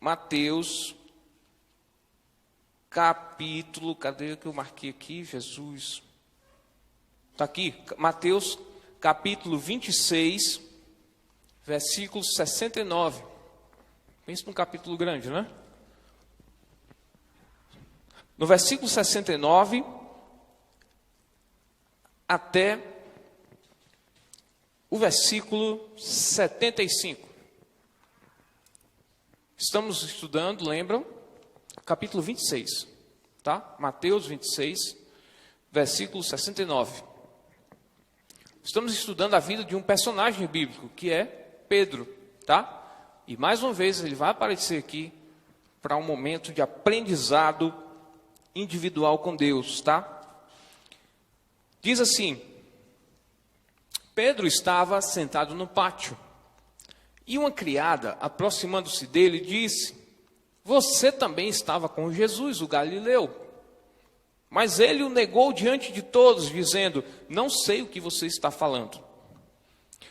Mateus, capítulo... Cadê que eu marquei aqui? Jesus. Está aqui. Mateus, capítulo 26, versículo 69. Pensa num capítulo grande, né? No versículo 69 até o versículo 75. Estamos estudando, lembram? Capítulo 26, tá? Mateus 26, versículo 69. Estamos estudando a vida de um personagem bíblico, que é Pedro, tá? E mais uma vez ele vai aparecer aqui para um momento de aprendizado individual com Deus, tá? Diz assim: Pedro estava sentado no pátio, e uma criada, aproximando-se dele, disse: você também estava com Jesus, o Galileu. Mas ele o negou diante de todos, dizendo: não sei o que você está falando.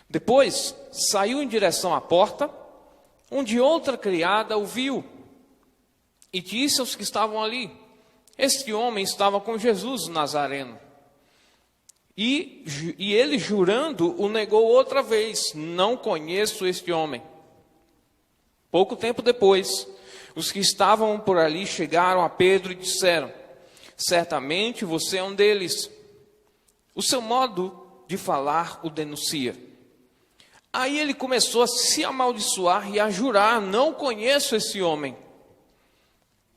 Depois saiu em direção à porta, onde outra criada o viu, e disse aos que estavam ali: este homem estava com Jesus, o Nazareno. E ele, jurando, o negou outra vez: não conheço este homem. Pouco tempo depois, os que estavam por ali chegaram a Pedro e disseram: certamente você é um deles. O seu modo de falar o denuncia. Aí ele começou a se amaldiçoar e a jurar: não conheço esse homem.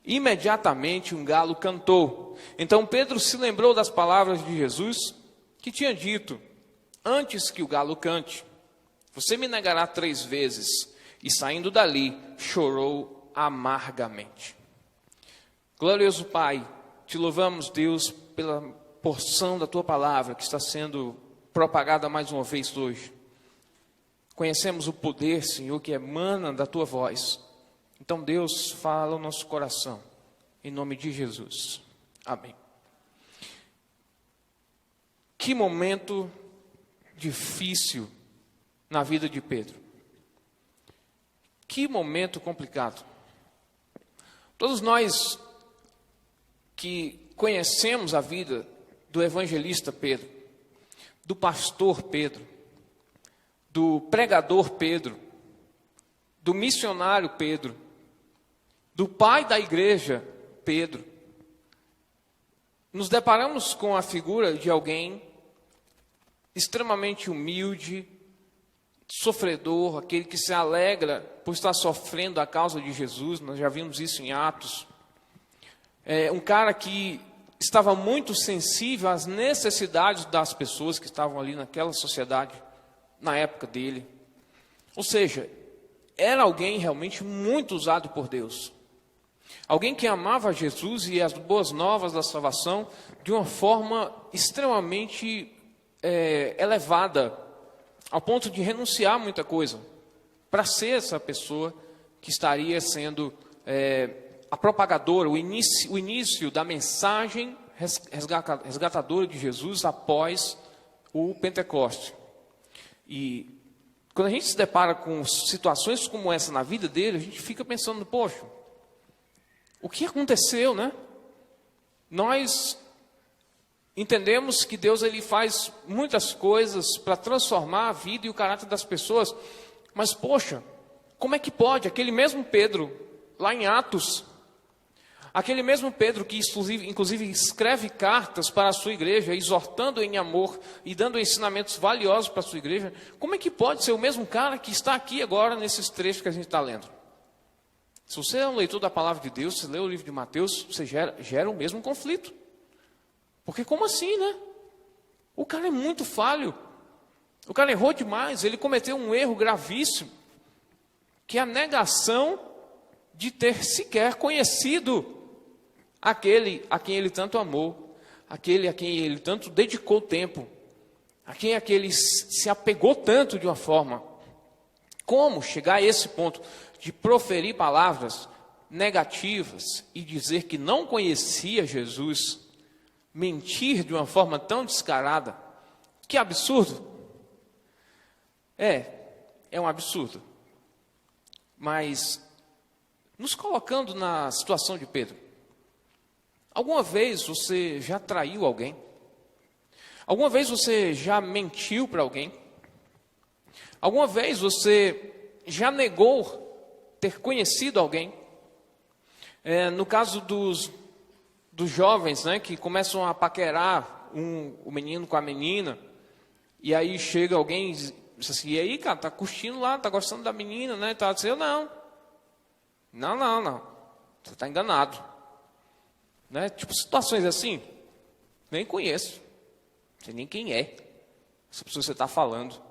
Imediatamente um galo cantou. Então Pedro se lembrou das palavras de Jesus, que tinha dito: antes que o galo cante, você me negará 3 vezes. E saindo dali, chorou amargamente. Glorioso Pai, te louvamos, Deus, pela porção da tua palavra que está sendo propagada mais uma vez hoje. Conhecemos o poder, Senhor, que emana da tua voz. Então, Deus, fala o nosso coração, em nome de Jesus. Amém. Que momento difícil na vida de Pedro. Que momento complicado. Todos nós que conhecemos a vida do evangelista Pedro, do pastor Pedro, do pregador Pedro, do missionário Pedro, do pai da igreja Pedro, nos deparamos com a figura de alguém extremamente humilde, sofredor, aquele que se alegra por estar sofrendo a causa de Jesus. Nós já vimos isso em Atos. Um cara que estava muito sensível às necessidades das pessoas que estavam ali naquela sociedade, na época dele. Ou seja, era alguém realmente muito usado por Deus. Alguém que amava Jesus e as boas novas da salvação de uma forma extremamente elevada, ao ponto de renunciar a muita coisa, para ser essa pessoa que estaria sendo a propagadora, o início da mensagem resgatadora de Jesus após o Pentecoste. E quando a gente se depara com situações como essa na vida dele, a gente fica pensando: poxa, o que aconteceu, né? Nós entendemos que Deus ele faz muitas coisas para transformar a vida e o caráter das pessoas, mas poxa, como é que pode aquele mesmo Pedro, lá em Atos, aquele mesmo Pedro que inclusive escreve cartas para a sua igreja, exortando em amor e dando ensinamentos valiosos para a sua igreja, como é que pode ser o mesmo cara que está aqui agora nesses trechos que a gente está lendo? Se você é um leitor da palavra de Deus, se lê o livro de Mateus, você gera o mesmo conflito. Porque como assim, né? O cara é muito falho. O cara errou demais. Ele cometeu um erro gravíssimo, que é a negação de ter sequer conhecido aquele a quem ele tanto amou, aquele a quem ele tanto dedicou tempo, a quem ele se apegou tanto de uma forma. Como chegar a esse ponto de proferir palavras negativas e dizer que não conhecia Jesus, mentir de uma forma tão descarada? Que absurdo! É um absurdo. Mas nos colocando na situação de Pedro. Alguma vez você já traiu alguém? Alguma vez você já mentiu para alguém? Alguma vez você já negou ter conhecido alguém? No caso dos jovens, né, que começam a paquerar o menino com a menina, e aí chega alguém e diz assim, e aí, cara, tá curtindo lá, tá gostando da menina, né? Tá dizendo, não, você tá enganado. Né? Tipo, situações assim, nem conheço, não sei nem quem é essa pessoa que você está falando.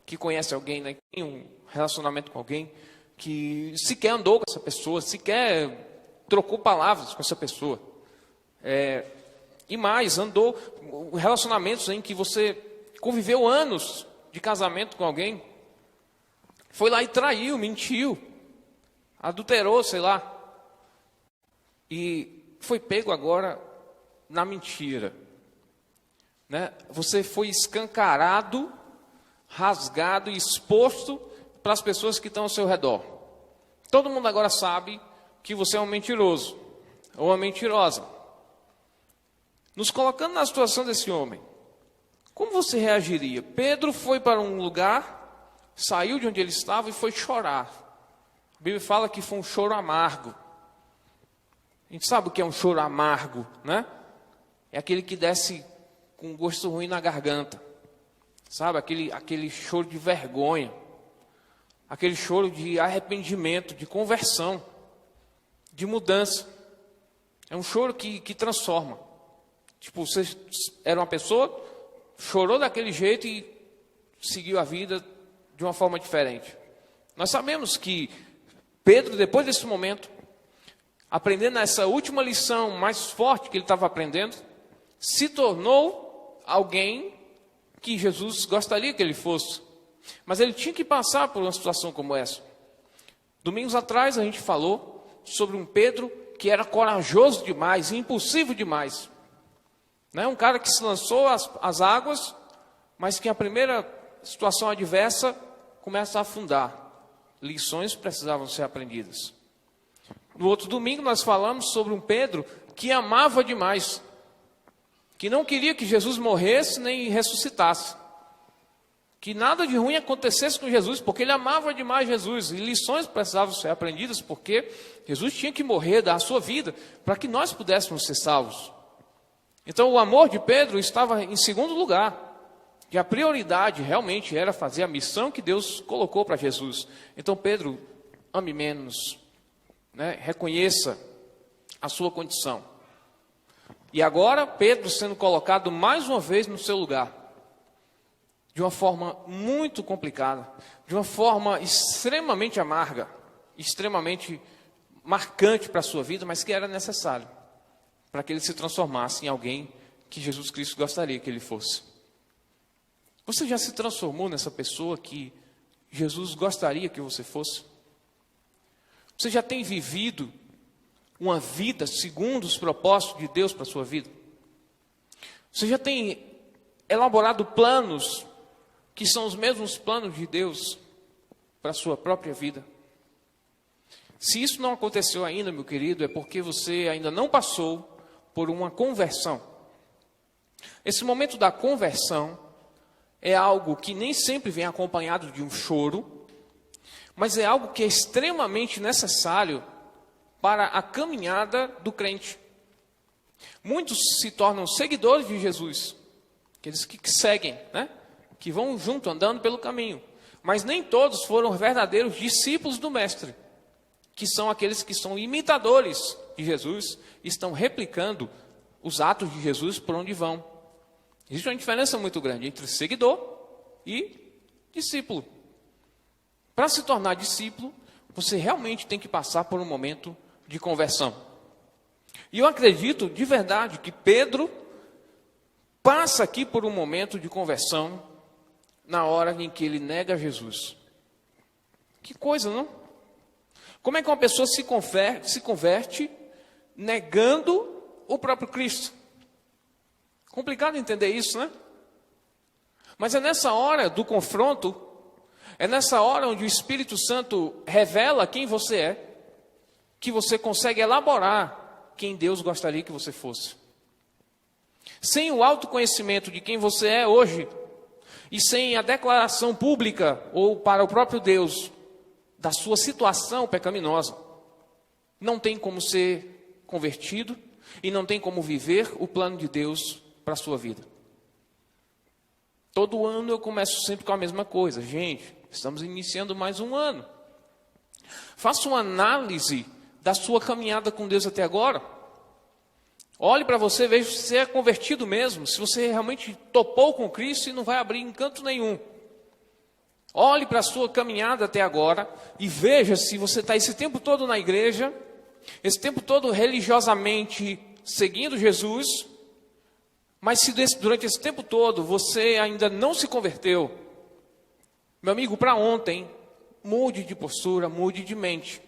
Que conhece alguém, né? Que tem um relacionamento com alguém, que sequer andou com essa pessoa, sequer trocou palavras com essa pessoa. E mais, andou relacionamentos em que você conviveu anos de casamento com alguém, foi lá e traiu, mentiu, adulterou, sei lá, e foi pego agora na mentira. Né? Você foi escancarado, rasgado e exposto para as pessoas que estão ao seu redor. Todo mundo agora sabe que você é um mentiroso ou uma mentirosa. Nos colocando na situação desse homem, como você reagiria? Pedro foi para um lugar, saiu de onde ele estava e foi chorar. A Bíblia fala que foi um choro amargo. A gente sabe o que é um choro amargo, né? É aquele que desce com gosto ruim na garganta. Sabe? Aquele choro de vergonha. Aquele choro de arrependimento, de conversão, de mudança. É um choro que transforma. Tipo, você era uma pessoa, chorou daquele jeito e seguiu a vida de uma forma diferente. Nós sabemos que Pedro, depois desse momento, aprendendo essa última lição mais forte que ele estava aprendendo, se tornou alguém que Jesus gostaria que ele fosse. Mas ele tinha que passar por uma situação como essa. Domingos atrás a gente falou sobre um Pedro que era corajoso demais, impulsivo demais. Né? Um cara que se lançou às águas, mas que a primeira situação adversa começa a afundar. Lições precisavam ser aprendidas. No outro domingo nós falamos sobre um Pedro que amava demais, que não queria que Jesus morresse nem ressuscitasse, que nada de ruim acontecesse com Jesus, porque ele amava demais Jesus, e lições precisavam ser aprendidas, porque Jesus tinha que morrer, dar a sua vida, para que nós pudéssemos ser salvos. Então o amor de Pedro estava em segundo lugar, e a prioridade realmente era fazer a missão que Deus colocou para Jesus. Então Pedro, ame menos, né? Reconheça a sua condição. E agora Pedro sendo colocado mais uma vez no seu lugar, de uma forma muito complicada, de uma forma extremamente amarga, extremamente marcante para a sua vida, mas que era necessário para que ele se transformasse em alguém que Jesus Cristo gostaria que ele fosse. Você já se transformou nessa pessoa que Jesus gostaria que você fosse? Você já tem vivido uma vida segundo os propósitos de Deus para a sua vida? Você já tem elaborado planos que são os mesmos planos de Deus para a sua própria vida? Se isso não aconteceu ainda, meu querido, é porque você ainda não passou por uma conversão. Esse momento da conversão é algo que nem sempre vem acompanhado de um choro, mas é algo que é extremamente necessário para a caminhada do crente. Muitos se tornam seguidores de Jesus, aqueles que seguem, né? Que vão junto, andando pelo caminho. Mas nem todos foram verdadeiros discípulos do Mestre, que são aqueles que são imitadores de Jesus, e estão replicando os atos de Jesus por onde vão. Existe uma diferença muito grande entre seguidor e discípulo. Para se tornar discípulo, você realmente tem que passar por um momento de conversão. E eu acredito de verdade que Pedro passa aqui por um momento de conversão na hora em que ele nega Jesus. Que coisa, não? Como é que uma pessoa se converte negando o próprio Cristo? Complicado entender isso, né? Mas é nessa hora do confronto, é nessa hora onde o Espírito Santo revela quem você é, que você consegue elaborar quem Deus gostaria que você fosse. Sem o autoconhecimento de quem você é hoje, e sem a declaração pública, ou para o próprio Deus, da sua situação pecaminosa, não tem como ser convertido, e não tem como viver o plano de Deus para a sua vida. Todo ano eu começo sempre com a mesma coisa. Gente, estamos iniciando mais um ano. Faça uma análise da sua caminhada com Deus até agora. Olhe para você, veja se você é convertido mesmo, se você realmente topou com Cristo e não vai abrir em canto nenhum. Olhe para a sua caminhada até agora e veja se você está esse tempo todo na igreja, esse tempo todo religiosamente seguindo Jesus, mas se durante esse tempo todo você ainda não se converteu, meu amigo, para ontem, mude de postura, mude de mente.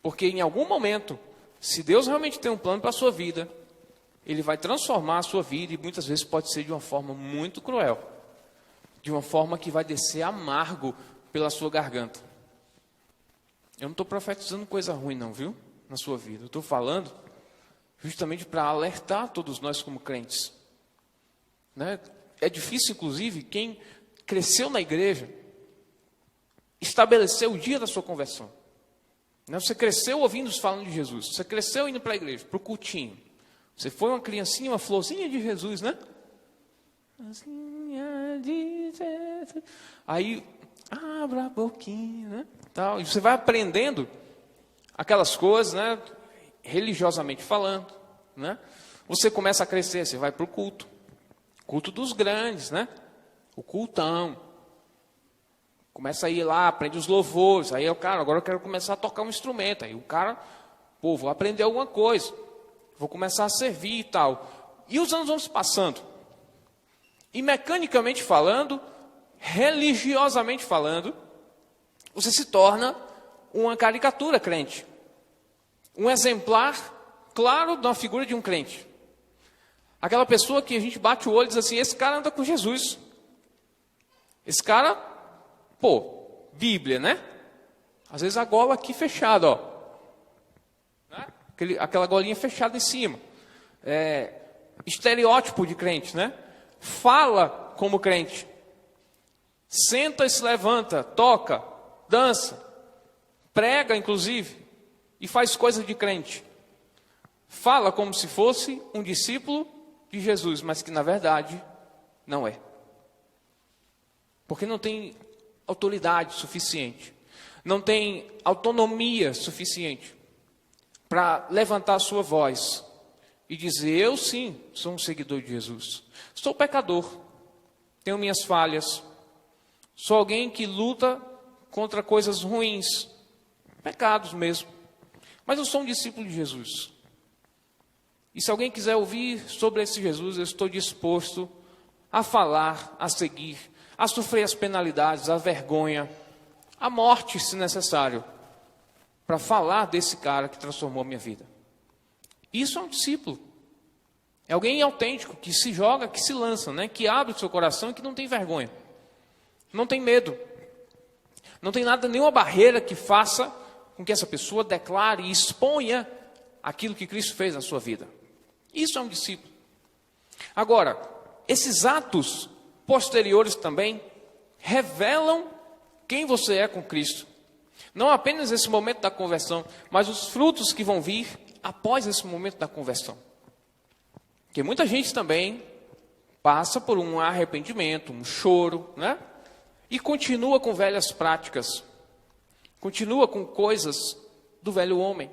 Porque em algum momento, se Deus realmente tem um plano para a sua vida, Ele vai transformar a sua vida, e muitas vezes pode ser de uma forma muito cruel, de uma forma que vai descer amargo pela sua garganta. Eu não estou profetizando coisa ruim não, viu? Na sua vida. Eu estou falando justamente para alertar todos nós como crentes. Né? É difícil, inclusive, quem cresceu na igreja, estabelecer o dia da sua conversão. Né? Você cresceu ouvindo falando de Jesus. Você cresceu indo para a igreja, para o cultinho. Você foi uma criancinha, uma florzinha de Jesus, né? Florzinha de Jesus. Aí, abra a boquinha, né? Tal. E você vai aprendendo aquelas coisas, né? Religiosamente falando, né? Você começa a crescer, você vai para o culto. Culto dos grandes, né? O cultão. Começa a ir lá, aprende os louvores. Aí o cara, agora eu quero começar a tocar um instrumento. Aí o cara, pô, vou aprender alguma coisa. Vou começar a servir e tal. E os anos vão se passando. E mecanicamente falando, religiosamente falando, você se torna uma caricatura crente. Um exemplar claro de uma figura de um crente. Aquela pessoa que a gente bate o olho e diz assim, esse cara anda com Jesus. Esse cara, pô, Bíblia, né? Às vezes a gola aqui fechada, ó. Aquela golinha fechada em cima. Estereótipo de crente, né? Fala como crente. Senta e se levanta, toca, dança, prega inclusive, e faz coisas de crente. Fala como se fosse um discípulo de Jesus, mas que na verdade não é. Porque não tem autoridade suficiente, não tem autonomia suficiente para levantar a sua voz e dizer, eu sim sou um seguidor de Jesus. Sou pecador, tenho minhas falhas, sou alguém que luta contra coisas ruins, pecados mesmo, mas eu sou um discípulo de Jesus. E se alguém quiser ouvir sobre esse Jesus, eu estou disposto a falar, a seguir, a sofrer as penalidades, a vergonha, a morte, se necessário, para falar desse cara que transformou a minha vida. Isso é um discípulo. É alguém autêntico, que se joga, que se lança, né? Que abre o seu coração e que não tem vergonha. Não tem medo. Não tem nada, nenhuma barreira que faça com que essa pessoa declare e exponha aquilo que Cristo fez na sua vida. Isso é um discípulo. Agora, esses atos posteriores também revelam quem você é com Cristo. Não apenas esse momento da conversão, mas os frutos que vão vir após esse momento da conversão. Porque muita gente também passa por um arrependimento, um choro, né? E continua com velhas práticas. Continua com coisas do velho homem,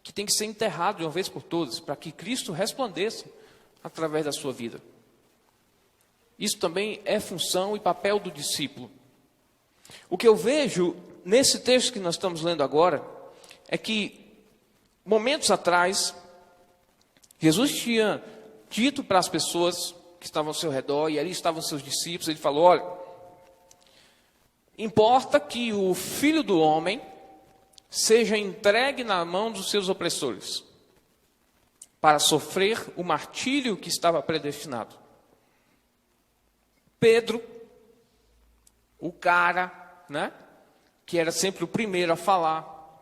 que tem que ser enterrado de uma vez por todas, para que Cristo resplandeça através da sua vida. Isso também é função e papel do discípulo. O que eu vejo nesse texto que nós estamos lendo agora, é que momentos atrás, Jesus tinha dito para as pessoas que estavam ao seu redor, e ali estavam seus discípulos, ele falou, olha, importa que o Filho do Homem seja entregue na mão dos seus opressores, para sofrer o martírio que estava predestinado. Pedro, o cara, né, que era sempre o primeiro a falar,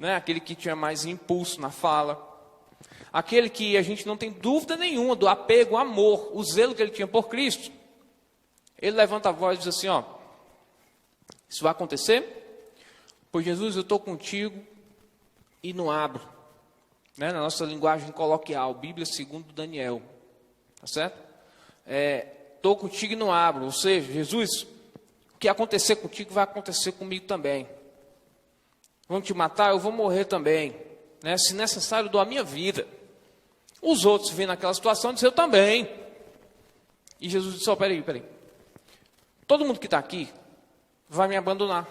né? Aquele que tinha mais impulso na fala, aquele que a gente não tem dúvida nenhuma do apego, o amor, o zelo que ele tinha por Cristo. Ele levanta a voz e diz assim, ó, isso vai acontecer? Pois Jesus, eu estou contigo e não abro. Né? Na nossa linguagem coloquial, Bíblia segundo Daniel. Tá certo? Estou contigo e não abro. Ou seja, Jesus, o que acontecer contigo vai acontecer comigo também. Vão te matar, eu vou morrer também. Né? Se necessário, eu dou a minha vida. Os outros vêm naquela situação dizem, eu também. E Jesus disse, peraí. Todo mundo que está aqui vai me abandonar.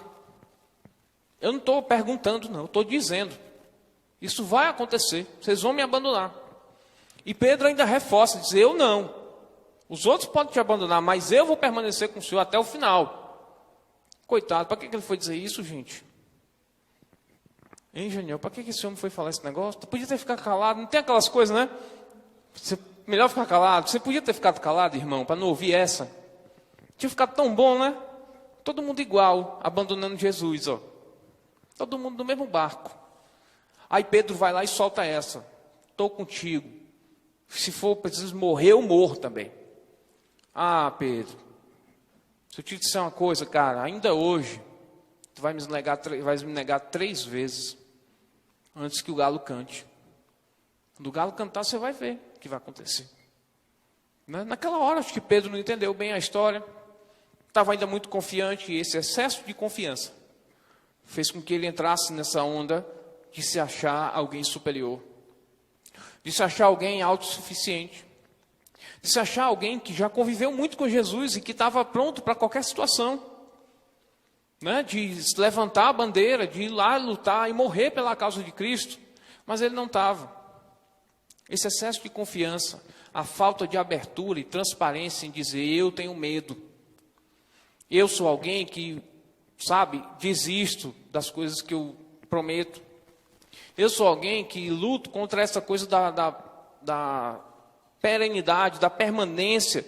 Eu não estou perguntando, não. Eu estou dizendo. Isso vai acontecer. Vocês vão me abandonar. E Pedro ainda reforça, diz, eu não. Os outros podem te abandonar, mas eu vou permanecer com o Senhor até o final. Coitado, para que ele foi dizer isso, gente? Hein, Janiel, para que esse homem foi falar esse negócio? Tu podia ter ficado calado, não tem aquelas coisas, né? Melhor ficar calado. Você podia ter ficado calado, irmão, para não ouvir essa. Tinha ficado tão bom, né? Todo mundo igual, abandonando Jesus, ó. Todo mundo no mesmo barco. Aí Pedro vai lá e solta essa. Estou contigo. Se for preciso morrer, eu morro também. Ah, Pedro, se eu te disser uma coisa, cara, ainda hoje, tu vai me negar 3 vezes antes que o galo cante. Quando o galo cantar, você vai ver o que vai acontecer. Naquela hora, acho que Pedro não entendeu bem a história. Estava ainda muito confiante, e esse excesso de confiança fez com que ele entrasse nessa onda de se achar alguém superior, de se achar alguém autossuficiente, de se achar alguém que já conviveu muito com Jesus e que estava pronto para qualquer situação, né? De levantar a bandeira, de ir lá lutar e morrer pela causa de Cristo, mas ele não estava. Esse excesso de confiança, a falta de abertura e transparência em dizer, eu tenho medo, eu sou alguém que, desisto das coisas que eu prometo. Eu sou alguém que luto contra essa coisa da perenidade, da permanência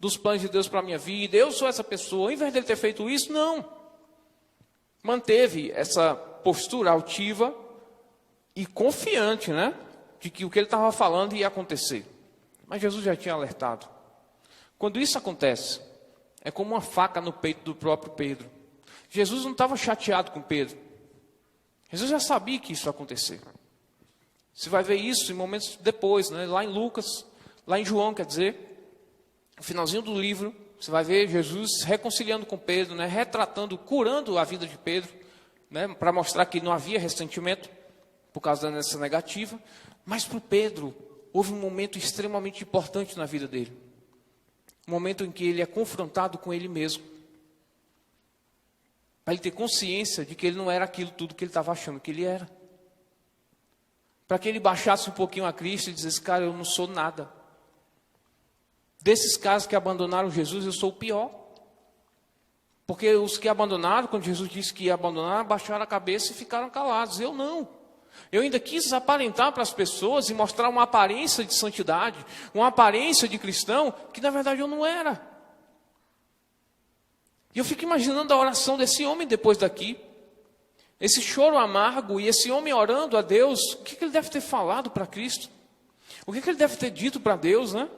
dos planos de Deus para a minha vida. Eu sou essa pessoa. Ao invés de ele ter feito isso, não. Manteve essa postura altiva e confiante, né? De que o que ele estava falando ia acontecer. Mas Jesus já tinha alertado. Quando isso acontece, é como uma faca no peito do próprio Pedro. Jesus não estava chateado com Pedro. Jesus já sabia que isso ia acontecer. Você vai ver isso em momentos depois, né? Lá em Lucas, lá em João, quer dizer, no finalzinho do livro, você vai ver Jesus reconciliando com Pedro, né? Retratando, curando a vida de Pedro, né? Para mostrar que não havia ressentimento por causa dessa negativa. Mas para o Pedro, houve um momento extremamente importante na vida dele. Um momento em que ele é confrontado com ele mesmo. Para ele ter consciência de que ele não era aquilo tudo que ele estava achando que ele era. Para que ele baixasse um pouquinho a Cristo e dissesse, cara, eu não sou nada. Desses caras que abandonaram Jesus, eu sou o pior. Porque os que abandonaram, quando Jesus disse que ia abandonar, baixaram a cabeça e ficaram calados. Eu não. Eu ainda quis aparentar para as pessoas e mostrar uma aparência de santidade, uma aparência de cristão, que na verdade eu não era. E eu fico imaginando a oração desse homem depois daqui. Esse choro amargo e esse homem orando a Deus. O que ele deve ter falado para Cristo? O que ele deve ter dito para Deus, né?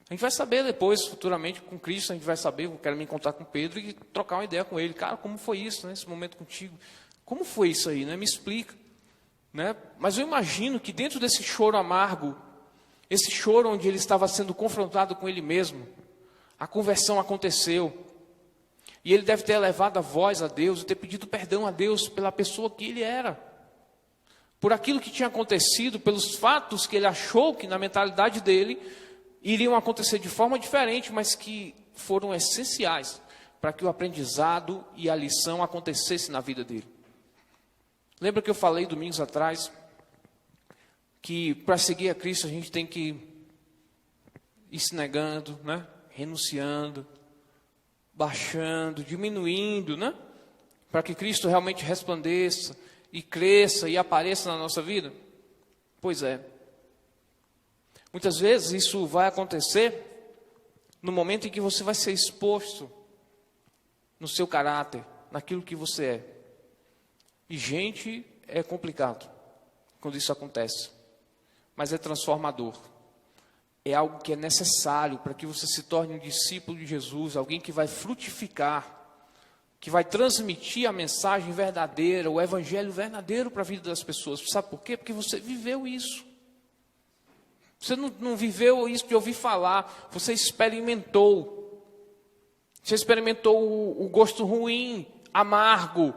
A gente vai saber depois, futuramente, com Cristo, a gente vai saber. Eu quero me encontrar com Pedro e trocar uma ideia com ele. Cara, como foi isso, né? Esse momento contigo? Como foi isso aí, né? Me explica. Né? Mas eu imagino que dentro desse choro amargo, esse choro onde ele estava sendo confrontado com ele mesmo, a conversão aconteceu. E ele deve ter elevado a voz a Deus e ter pedido perdão a Deus pela pessoa que ele era. Por aquilo que tinha acontecido, pelos fatos que ele achou que na mentalidade dele iriam acontecer de forma diferente, mas que foram essenciais para que o aprendizado e a lição acontecesse na vida dele. Lembra que eu falei domingos atrás que para seguir a Cristo a gente tem que ir se negando, né? Renunciando, baixando, diminuindo, né? Para que Cristo realmente resplandeça e cresça e apareça na nossa vida? Pois é. Muitas vezes isso vai acontecer no momento em que você vai ser exposto no seu caráter, naquilo que você é. E gente é complicado quando isso acontece, mas é transformador. É algo que é necessário para que você se torne um discípulo de Jesus, alguém que vai frutificar, que vai transmitir a mensagem verdadeira, o evangelho verdadeiro para a vida das pessoas. Sabe por quê? Porque você viveu isso. Você não viveu isso de ouvir falar, você experimentou. Você experimentou o gosto ruim, amargo,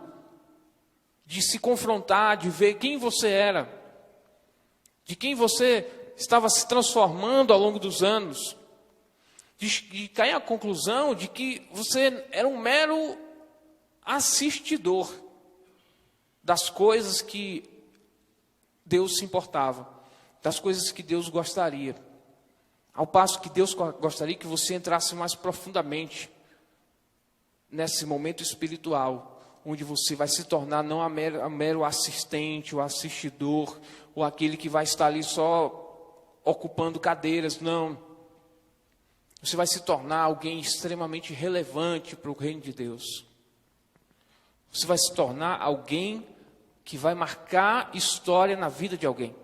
de se confrontar, de ver quem você era, de quem você estava se transformando ao longo dos anos, de cair à conclusão de que você era um mero assistidor das coisas que Deus se importava, das coisas que Deus gostaria. Ao passo que Deus gostaria que você entrasse mais profundamente nesse momento espiritual, onde você vai se tornar não a mero assistente, o assistidor, ou aquele que vai estar ali só ocupando cadeiras, não. Você vai se tornar alguém extremamente relevante para o reino de Deus. Você vai se tornar alguém que vai marcar história na vida de alguém.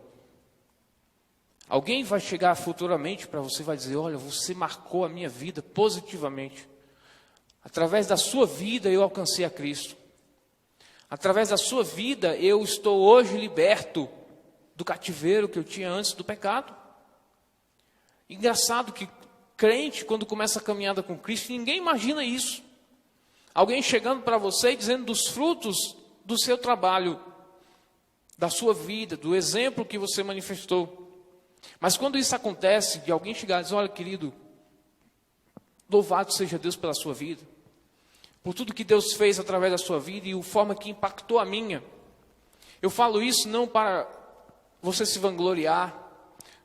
Alguém vai chegar futuramente para você e vai dizer, olha, você marcou a minha vida positivamente. Através da sua vida eu alcancei a Cristo. Através da sua vida eu estou hoje liberto do cativeiro que eu tinha antes do pecado. Engraçado que crente, quando começa a caminhada com Cristo, ninguém imagina isso. Alguém chegando para você e dizendo dos frutos do seu trabalho, da sua vida, do exemplo que você manifestou. Mas quando isso acontece, de alguém chegar e dizer, olha querido, louvado seja Deus pela sua vida, por tudo que Deus fez através da sua vida e a forma que impactou a minha. Eu falo isso não para você se vangloriar,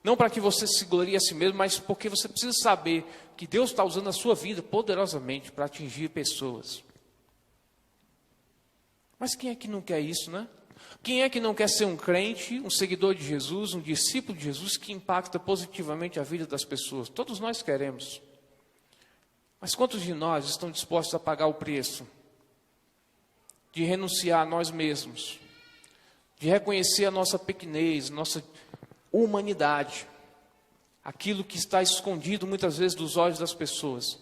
não para que você se glorie a si mesmo, mas porque você precisa saber que Deus está usando a sua vida poderosamente para atingir pessoas. Mas quem é que não quer isso, né? Quem é que não quer ser um crente, um seguidor de Jesus, um discípulo de Jesus que impacta positivamente a vida das pessoas? Todos nós queremos. Mas quantos de nós estão dispostos a pagar o preço de renunciar a nós mesmos, de reconhecer a nossa pequenez, nossa humanidade, aquilo que está escondido muitas vezes dos olhos das pessoas,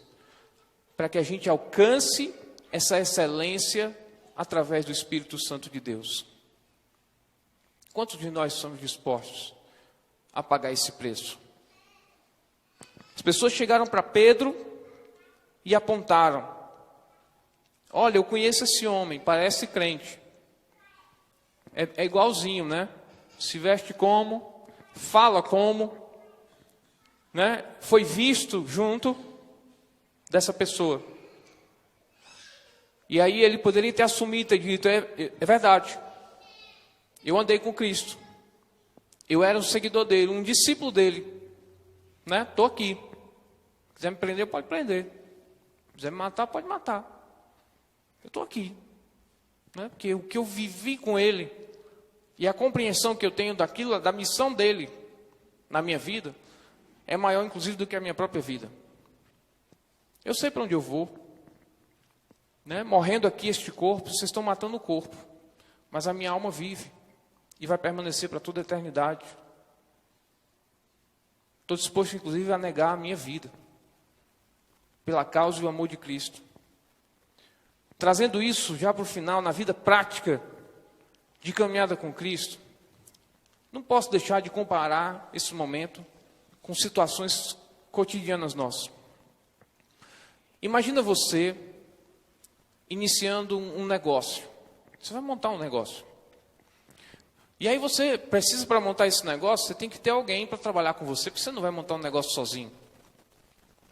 para que a gente alcance essa excelência através do Espírito Santo de Deus? Quantos de nós somos dispostos a pagar esse preço? As pessoas chegaram para Pedro e apontaram, olha, eu conheço esse homem, parece crente, é igualzinho, né? Se veste como, fala como, né? Foi visto junto dessa pessoa. E aí ele poderia ter assumido, ter dito, é verdade, eu andei com Cristo, eu era um seguidor dele, um discípulo dele, né? Estou aqui, se quiser me prender, pode prender, se quiser me matar, pode matar, eu estou aqui, né? Porque o que eu vivi com ele, e a compreensão que eu tenho daquilo, da missão dele na minha vida, é maior inclusive do que a minha própria vida. Eu sei para onde eu vou, né? Morrendo aqui este corpo, vocês estão matando o corpo, mas a minha alma vive e vai permanecer para toda a eternidade. Estou disposto inclusive a negar a minha vida pela causa e o amor de Cristo. Trazendo isso já para o final, na vida prática de caminhada com Cristo, não posso deixar de comparar esse momento com situações cotidianas nossas. Imagina você iniciando um negócio. Você vai montar um negócio. E aí você precisa, para montar esse negócio, você tem que ter alguém para trabalhar com você, porque você não vai montar um negócio sozinho.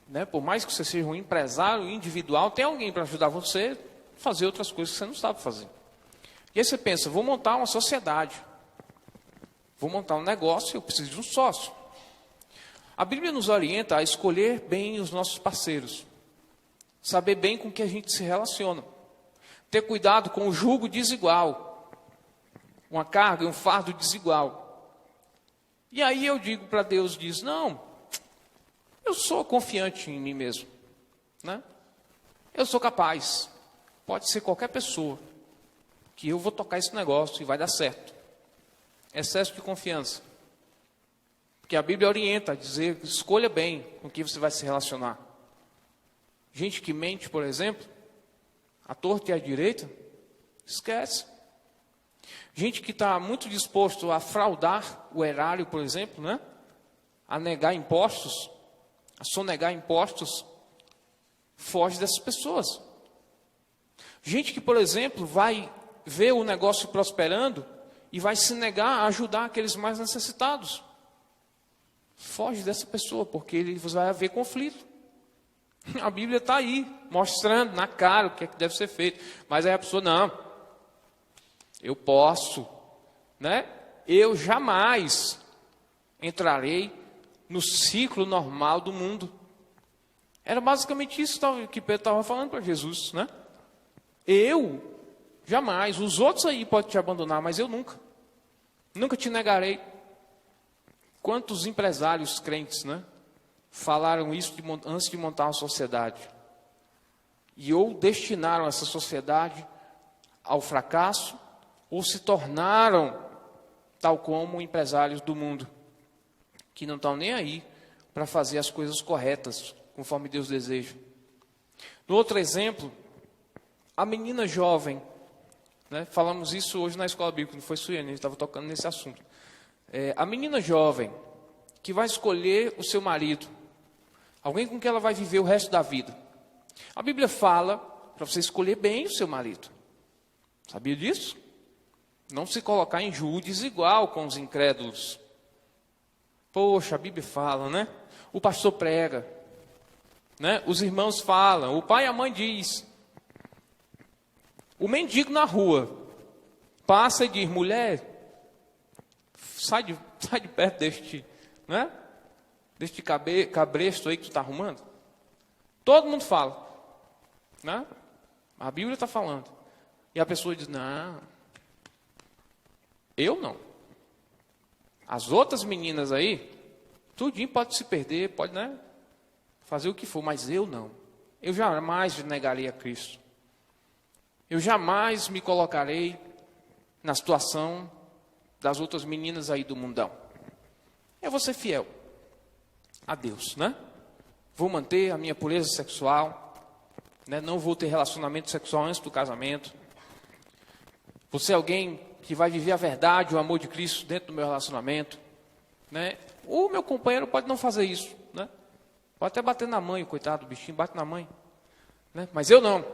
Né? Por mais que você seja um empresário individual, tem alguém para ajudar você a fazer outras coisas que você não sabe fazer. E aí você pensa, vou montar uma sociedade, vou montar um negócio, eu preciso de um sócio. A Bíblia nos orienta a escolher bem os nossos parceiros, saber bem com que a gente se relaciona, ter cuidado com o jugo desigual, uma carga, um fardo desigual. E aí eu digo para Deus, não, eu sou confiante em mim mesmo, né? Eu sou capaz, pode ser qualquer pessoa. que eu vou tocar esse negócio e vai dar certo. Excesso de confiança. Porque a Bíblia orienta a dizer, escolha bem com quem você vai se relacionar. Gente que mente, por exemplo, à torta e à direita, esquece. Gente que está muito disposto a fraudar o erário, por exemplo, né? A negar impostos, a sonegar impostos, foge dessas pessoas. Gente que, por exemplo, vai ver o negócio prosperando e vai se negar a ajudar aqueles mais necessitados. Foge dessa pessoa, porque ele vai haver conflito. A Bíblia está aí, mostrando na cara o que é que deve ser feito. Mas aí a pessoa, não, eu posso, né? Eu jamais entrarei no ciclo normal do mundo. Era basicamente isso que Pedro estava falando para Jesus, né? Eu jamais, os outros aí podem te abandonar, mas eu nunca. Nunca te negarei. Quantos empresários crentes, né? Falaram isso antes de montar uma sociedade. E ou destinaram essa sociedade ao fracasso, ou se tornaram tal como empresários do mundo, que não estão nem aí para fazer as coisas corretas, conforme Deus deseja. No outro exemplo, a menina jovem, né? Falamos isso hoje na escola bíblica, não foi Suene, a gente estava tocando nesse assunto. A menina jovem, que vai escolher o seu marido, alguém com quem ela vai viver o resto da vida. A Bíblia fala para você escolher bem o seu marido. Sabia disso? Não se colocar em julgo desigual com os incrédulos. Poxa, a Bíblia fala, né? O pastor prega, né? Os irmãos falam, o pai e a mãe diz. O mendigo na rua passa e diz, mulher, sai de perto deste, né? Deste cabresto aí que tu está arrumando. Todo mundo fala, né? A Bíblia está falando. E a pessoa diz, não, eu não. As outras meninas aí, tudinho pode se perder, pode, né? Fazer o que for, mas eu não. Eu jamais negarei a Cristo. Eu jamais me colocarei na situação das outras meninas aí do mundão. Eu vou ser fiel a Deus, né? Vou manter a minha pureza sexual, né? Não vou ter relacionamento sexual antes do casamento. Vou ser alguém que vai viver a verdade, o amor de Cristo dentro do meu relacionamento, né? O meu companheiro pode não fazer isso, né? Pode até bater na mãe, coitado do bichinho, bate na mãe, né? Mas eu não.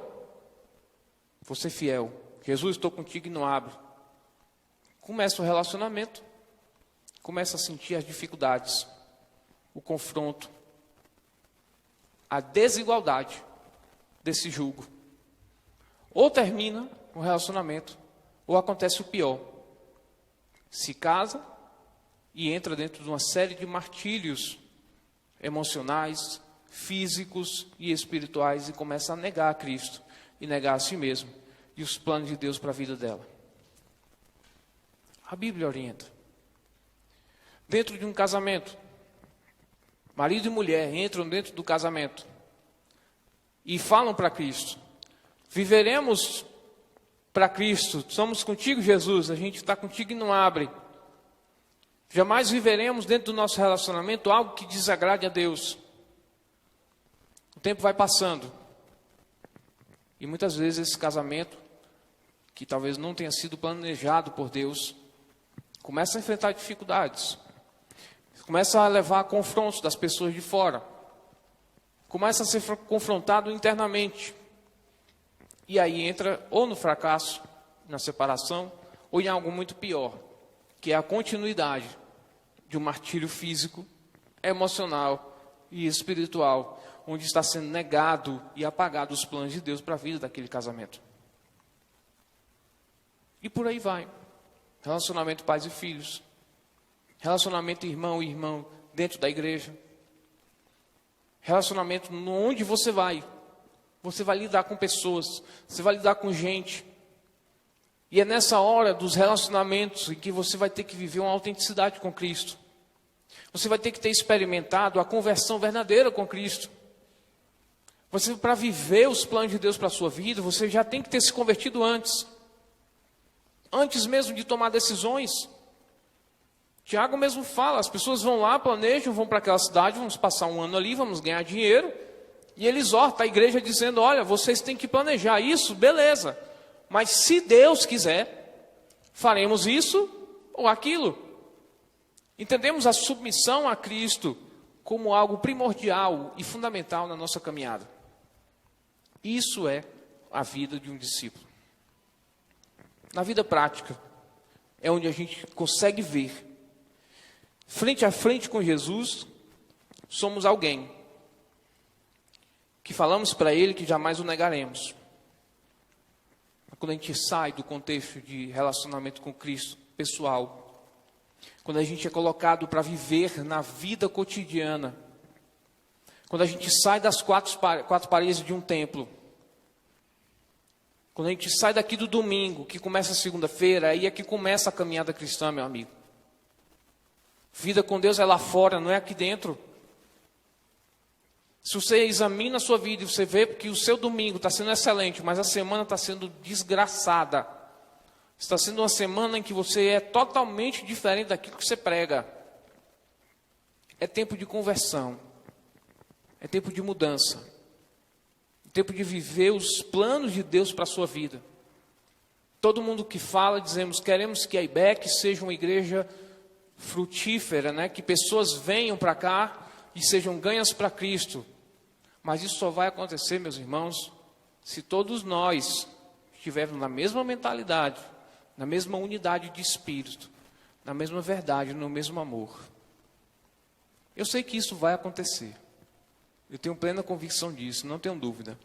Vou ser fiel. Jesus, estou contigo e não abro. Começa o relacionamento. Começa a sentir as dificuldades, o confronto, a desigualdade desse jugo. Ou termina o relacionamento, ou acontece o pior. Se casa e entra dentro de uma série de martírios emocionais, físicos e espirituais e começa a negar a Cristo e negar a si mesmo e os planos de Deus para a vida dela. A Bíblia orienta. Dentro de um casamento, marido e mulher entram dentro do casamento e falam para Cristo: viveremos para Cristo, somos contigo, Jesus, a gente está contigo e não abre. Jamais viveremos dentro do nosso relacionamento algo que desagrade a Deus. O tempo vai passando e muitas vezes esse casamento, que talvez não tenha sido planejado por Deus, começa a enfrentar dificuldades. Começa a levar a confrontos das pessoas de fora. Começa a ser confrontado internamente. E aí entra ou no fracasso, na separação, ou em algo muito pior, que é a continuidade de um martírio físico, emocional e espiritual, onde está sendo negado e apagado os planos de Deus para a vida daquele casamento. E por aí vai. Relacionamento pais e filhos. Relacionamento irmão e irmão dentro da igreja. Relacionamento onde você vai. Você vai lidar com pessoas. Você vai lidar com gente. E é nessa hora dos relacionamentos em que você vai ter que viver uma autenticidade com Cristo. Você vai ter que ter experimentado a conversão verdadeira com Cristo. Você, para viver os planos de Deus para a sua vida, você já tem que ter se convertido antes. Antes mesmo de tomar decisões. Tiago mesmo fala, as pessoas vão lá, planejam, vão para aquela cidade, vamos passar um ano ali, vamos ganhar dinheiro. E ele exorta a igreja dizendo, olha, vocês têm que planejar isso, beleza. Mas se Deus quiser, faremos isso ou aquilo. Entendemos a submissão a Cristo como algo primordial e fundamental na nossa caminhada. Isso é a vida de um discípulo. Na vida prática, é onde a gente consegue ver, frente a frente com Jesus, somos alguém que falamos para Ele que jamais o negaremos. Quando a gente sai do contexto de relacionamento com Cristo, pessoal, quando a gente é colocado para viver na vida cotidiana, quando a gente sai das quatro paredes de um templo, quando a gente sai daqui do domingo, que começa a segunda-feira, aí é que começa a caminhada cristã, meu amigo. Vida com Deus é lá fora, não é aqui dentro. Se você examina a sua vida e você vê que o seu domingo está sendo excelente, mas a semana está sendo desgraçada. Está sendo uma semana em que você é totalmente diferente daquilo que você prega. É tempo de conversão. É tempo de mudança. É tempo de viver os planos de Deus para a sua vida. Todo mundo que fala, dizemos, queremos que a IBEC seja uma igreja frutífera, né? Que pessoas venham para cá e sejam ganhas para Cristo. Mas isso só vai acontecer, meus irmãos, se todos nós estivermos na mesma mentalidade, na mesma unidade de espírito, na mesma verdade, no mesmo amor. Eu sei que isso vai acontecer. Eu tenho plena convicção disso, não tenho dúvida.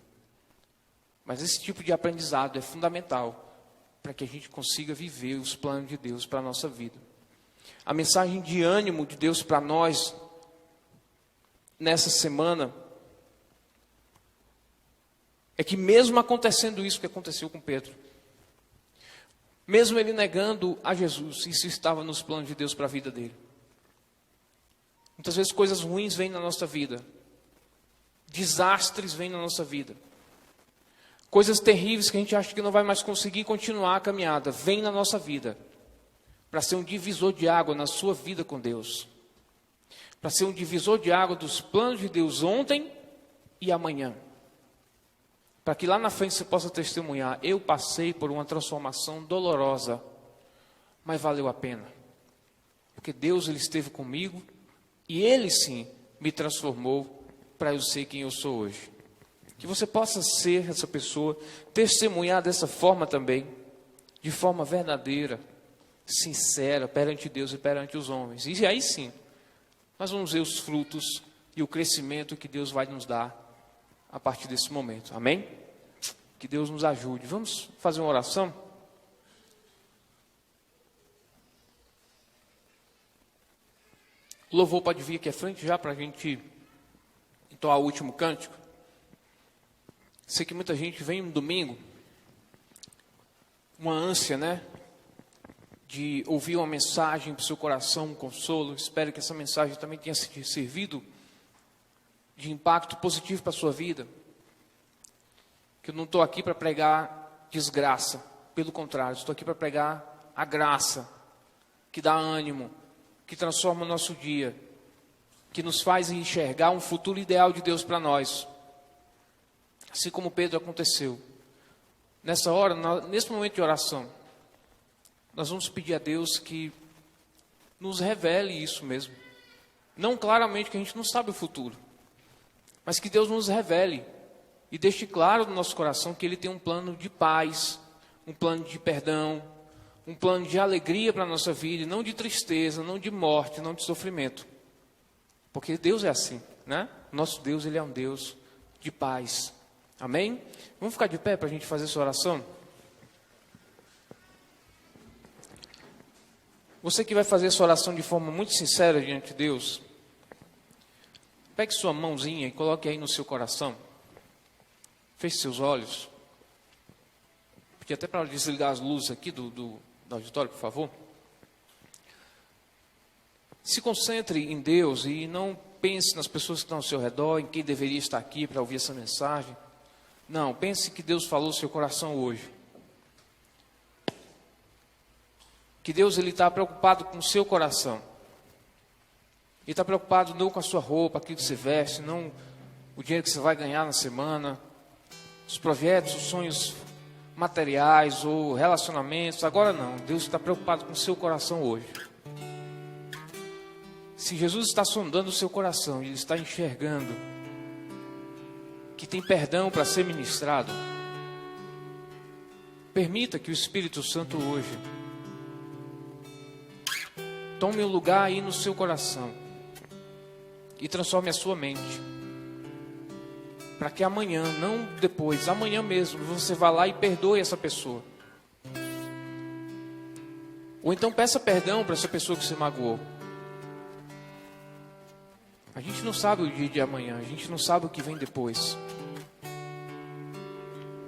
Mas esse tipo de aprendizado é fundamental para que a gente consiga viver os planos de Deus para a nossa vida. A mensagem de ânimo de Deus para nós, nessa semana, é que mesmo acontecendo isso que aconteceu com Pedro, mesmo ele negando a Jesus, isso estava nos planos de Deus para a vida dele. Muitas vezes coisas ruins vêm na nossa vida, desastres vêm na nossa vida, coisas terríveis que a gente acha que não vai mais conseguir continuar a caminhada, vêm na nossa vida, para ser um divisor de água na sua vida com Deus, para ser um divisor de água dos planos de Deus ontem e amanhã, para que lá na frente você possa testemunhar, eu passei por uma transformação dolorosa, mas valeu a pena, porque Deus ele esteve comigo, e Ele sim me transformou para eu ser quem eu sou hoje. Que você possa ser essa pessoa, testemunhar dessa forma também, de forma verdadeira, sincera, perante Deus e perante os homens. E aí sim, nós vamos ver os frutos e o crescimento que Deus vai nos dar a partir desse momento. Amém? Que Deus nos ajude. Vamos fazer uma oração? O louvor pode vir aqui à frente já para a gente entoar o último cântico. Sei que muita gente vem no domingo, uma ânsia, né? De ouvir uma mensagem para o seu coração, um consolo. Espero que essa mensagem também tenha servido de impacto positivo para a sua vida. Que eu não estou aqui para pregar desgraça, pelo contrário, estou aqui para pregar a graça, que dá ânimo, que transforma o nosso dia, que nos faz enxergar um futuro ideal de Deus para nós. Assim como Pedro aconteceu. Nessa hora, nesse momento de oração, nós vamos pedir a Deus que nos revele isso mesmo. Não claramente, que a gente não sabe o futuro, mas que Deus nos revele e deixe claro no nosso coração que Ele tem um plano de paz, um plano de perdão, um plano de alegria para a nossa vida, não de tristeza, não de morte, não de sofrimento. Porque Deus é assim, né? Nosso Deus, Ele é um Deus de paz. Amém? Vamos ficar de pé para a gente fazer essa oração? Você que vai fazer essa oração de forma muito sincera diante de Deus, pegue sua mãozinha e coloque aí no seu coração. Feche seus olhos. Pedi até para desligar as luzes aqui do auditório, por favor. Se concentre em Deus e não pense nas pessoas que estão ao seu redor, em quem deveria estar aqui para ouvir essa mensagem. Não, pense que Deus falou no seu coração hoje. que Deus ele está preocupado com o seu coração. Ele está preocupado não com a sua roupa, aquilo que você veste, não o dinheiro que você vai ganhar na semana, os projetos, os sonhos materiais ou relacionamentos. Agora não, Deus está preocupado com o seu coração hoje. Se Jesus está sondando o seu coração, Ele está enxergando que tem perdão para ser ministrado, permita que o Espírito Santo hoje tome um lugar aí no seu coração e transforme a sua mente, para que amanhã, não depois, amanhã mesmo, você vá lá e perdoe essa pessoa. Ou então peça perdão para essa pessoa que você magoou. A gente não sabe o dia de amanhã, a gente não sabe o que vem depois.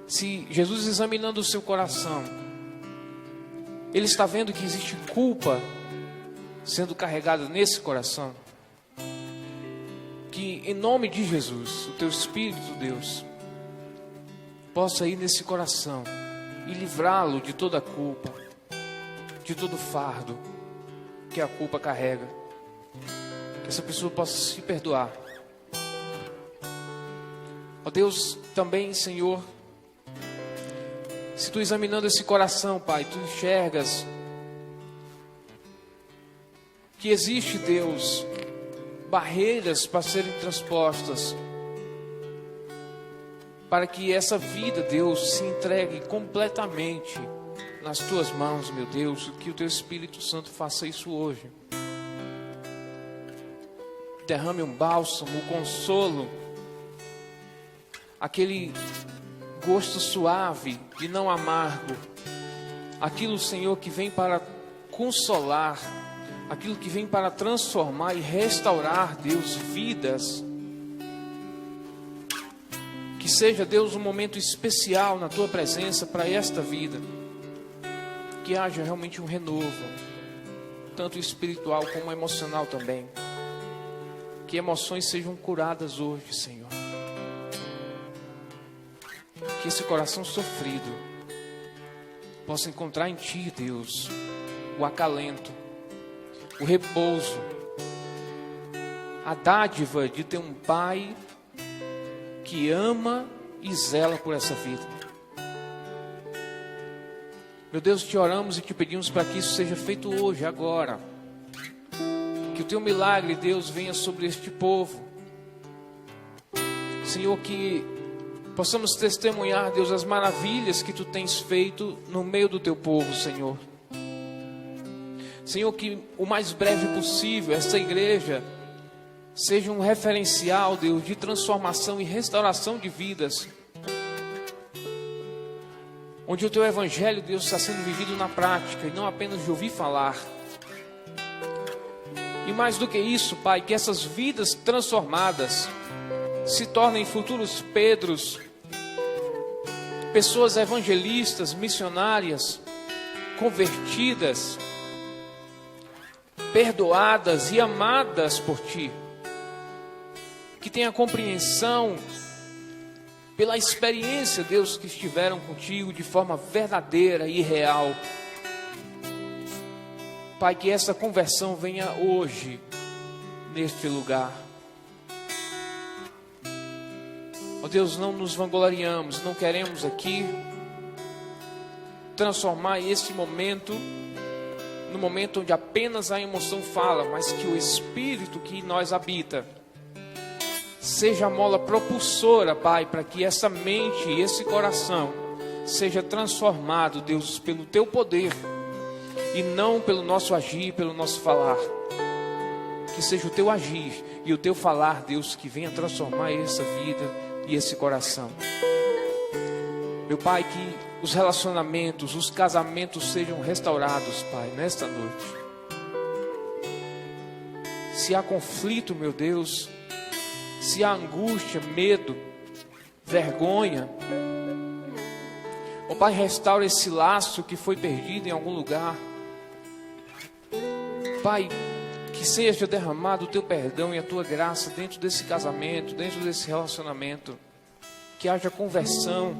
Se Jesus examinando o seu coração, Ele está vendo que existe culpa sendo carregada nesse coração, que em nome de Jesus, o teu Espírito, Deus, possa ir nesse coração e livrá-lo de toda a culpa, de todo fardo que a culpa carrega. Que essa pessoa possa se perdoar. Ó Deus, também, Senhor, se tu examinando esse coração, Pai, tu enxergas que existe, Deus, barreiras para serem transpostas, para que essa vida, Deus, se entregue completamente nas tuas mãos, meu Deus, que o teu Espírito Santo faça isso hoje. Derrame um bálsamo, um consolo, aquele gosto suave e não amargo, aquilo, Senhor, que vem para consolar, aquilo que vem para transformar e restaurar, Deus, vidas. Que seja, Deus, um momento especial na tua presença para esta vida, que haja realmente um renovo, tanto espiritual como emocional também. Que emoções sejam curadas hoje, Senhor. Que esse coração sofrido possa encontrar em Ti, Deus, o acalento, o repouso, a dádiva de ter um Pai que ama e zela por essa vida. Meu Deus, te oramos e te pedimos para que isso seja feito hoje, agora. Que o teu milagre, Deus, venha sobre este povo. Senhor, que possamos testemunhar, Deus, as maravilhas que tu tens feito no meio do teu povo, Senhor. Senhor, que o mais breve possível essa igreja seja um referencial, Deus, de transformação e restauração de vidas, onde o teu evangelho, Deus, está sendo vivido na prática e não apenas de ouvir falar. E mais do que isso, Pai, que essas vidas transformadas se tornem futuros Pedros, pessoas evangelistas, missionárias, convertidas, perdoadas e amadas por Ti. Que tenha compreensão pela experiência, Deus, que estiveram contigo de forma verdadeira e real. Pai, que essa conversão venha hoje, neste lugar. Ó Deus, não nos vangloriamos, não queremos aqui transformar esse momento no momento onde apenas a emoção fala, mas que o Espírito que em nós habita seja a mola propulsora, Pai, para que essa mente e esse coração seja transformado, Deus, pelo Teu poder e não pelo nosso agir, pelo nosso falar. Que seja o Teu agir e o Teu falar, Deus, que venha transformar essa vida e esse coração. Meu Pai, que os relacionamentos, os casamentos sejam restaurados, Pai, nesta noite. Se há conflito, meu Deus, se há angústia, medo, vergonha, ó Pai, restaura esse laço que foi perdido em algum lugar. Pai, que seja derramado o Teu perdão e a Tua graça dentro desse casamento, dentro desse relacionamento. Que haja conversão.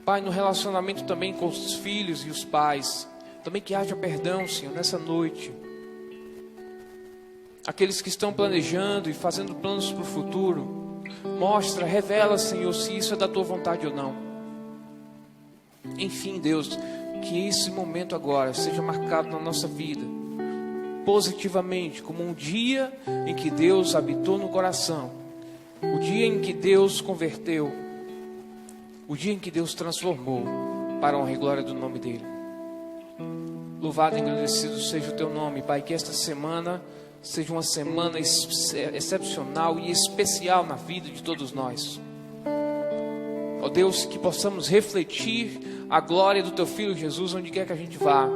Pai, no relacionamento também com os filhos e os pais. Também que haja perdão, Senhor, nessa noite. Aqueles que estão planejando e fazendo planos para o futuro, mostra, revela, Senhor, se isso é da tua vontade ou não. Enfim, Deus, que esse momento agora seja marcado na nossa vida positivamente, como um dia em que Deus habitou no coração, o dia em que Deus converteu, o dia em que Deus transformou para a honra e glória do nome dEle. Louvado e engrandecido seja o teu nome, Pai, que esta semana seja uma semana excepcional e especial na vida de todos nós. Ó Deus, que possamos refletir a glória do teu Filho Jesus onde quer que a gente vá.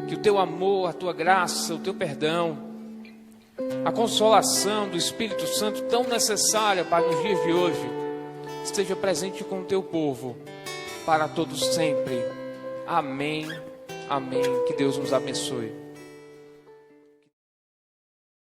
Que o teu amor, a tua graça, o teu perdão, a consolação do Espírito Santo tão necessária, Pai, nos dias de hoje, esteja presente com o teu povo para todos sempre. Amém. Amém. Que Deus nos abençoe.